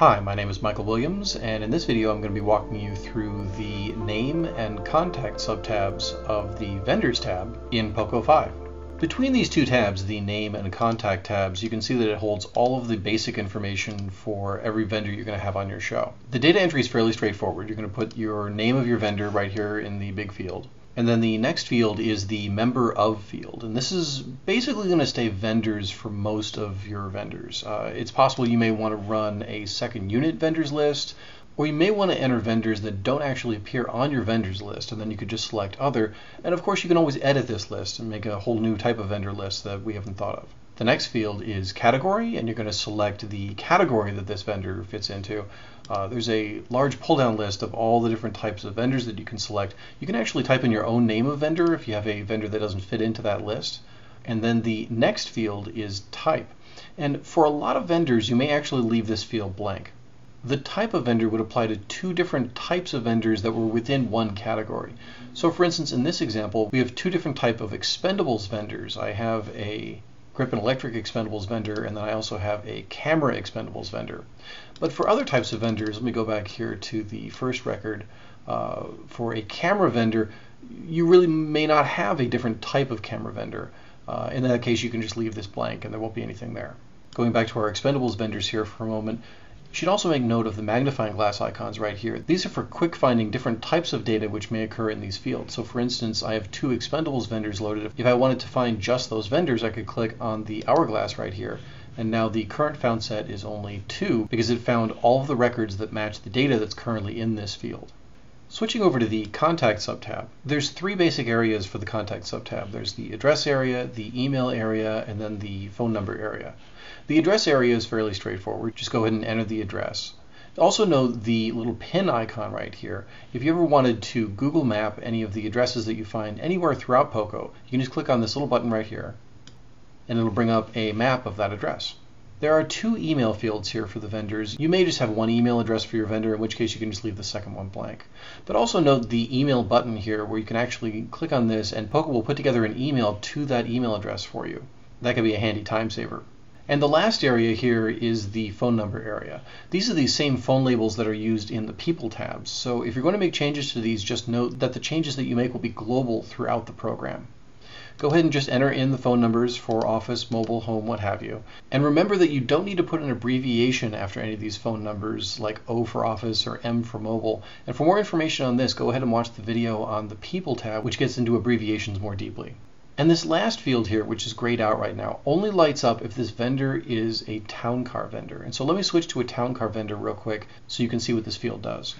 Hi, my name is Michael Williams, and in this video I'm going to be walking you through the Name and Contact subtabs of the Vendors tab in Poco 5. Between these two tabs, the Name and Contact tabs, you can see that it holds all of the basic information for every vendor you're going to have on your show. The data entry is fairly straightforward. You're going to put your name of your vendor right here in the big field. And then the next field is the member of field. And this is basically going to stay vendors for most of your vendors. It's possible you may want to run a second unit vendors list, or you may want to enter vendors that don't actually appear on your vendors list, and then you could just select other. And of course, you can always edit this list and make a whole new type of vendor list that we haven't thought of. The next field is category, and you're going to select the category that this vendor fits into. There's a large pull-down list of all the different types of vendors that you can select. You can actually type in your own name of vendor if you have a vendor that doesn't fit into that list. And then the next field is type. And for a lot of vendors, you may actually leave this field blank. The type of vendor would apply to two different types of vendors that were within one category. So for instance, in this example, we have two different types of expendables vendors. I have a grip and electric expendables vendor, and then I also have a camera expendables vendor. But for other types of vendors, let me go back here to the first record. For a camera vendor, you really may not have a different type of camera vendor. In that case, you can just leave this blank and there won't be anything there. Going back to our expendables vendors here for a moment, you should also make note of the magnifying glass icons right here. These are for quick finding different types of data which may occur in these fields. So for instance, I have two expendables vendors loaded. If I wanted to find just those vendors, I could click on the hourglass right here. And now the current found set is only 2 because it found all of the records that match the data that's currently in this field. Switching over to the contact subtab, there's 3 basic areas for the contact subtab. There's the address area, the email area, and then the phone number area. The address area is fairly straightforward. Just go ahead and enter the address. Also note the little pin icon right here. If you ever wanted to Google map any of the addresses that you find anywhere throughout Poco, you can just click on this little button right here, and it'll bring up a map of that address. There are 2 email fields here for the vendors. You may just have one email address for your vendor, in which case you can just leave the second one blank. But also note the email button here, where you can actually click on this and Poco will put together an email to that email address for you. That can be a handy time saver. And the last area here is the phone number area. These are the same phone labels that are used in the people tabs. So if you're going to make changes to these, just note that the changes that you make will be global throughout the program. Go ahead and just enter in the phone numbers for office, mobile, home, what have you. And remember that you don't need to put an abbreviation after any of these phone numbers, like O for office or M for mobile. And for more information on this, go ahead and watch the video on the People tab, which gets into abbreviations more deeply. And this last field here, which is grayed out right now, only lights up if this vendor is a town car vendor. And so let me switch to a town car vendor real quick so you can see what this field does.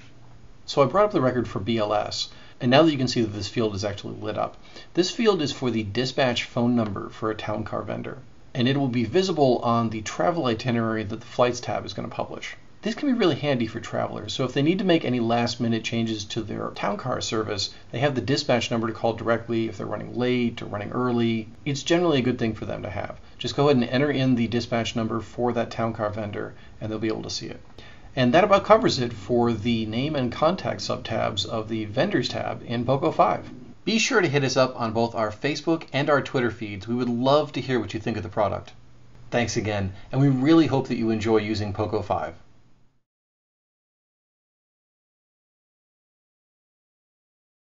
So I brought up the record for BLS. And now that you can see that this field is actually lit up, this field is for the dispatch phone number for a town car vendor. And it will be visible on the travel itinerary that the Flights tab is going to publish. This can be really handy for travelers, so if they need to make any last-minute changes to their town car service, they have the dispatch number to call directly if they're running late or running early. It's generally a good thing for them to have. Just go ahead and enter in the dispatch number for that town car vendor, and they'll be able to see it. And that about covers it for the Name and Contact subtabs of the Vendors tab in Poco 5. Be sure to hit us up on both our Facebook and our Twitter feeds. We would love to hear what you think of the product. Thanks again, and we really hope that you enjoy using Poco 5.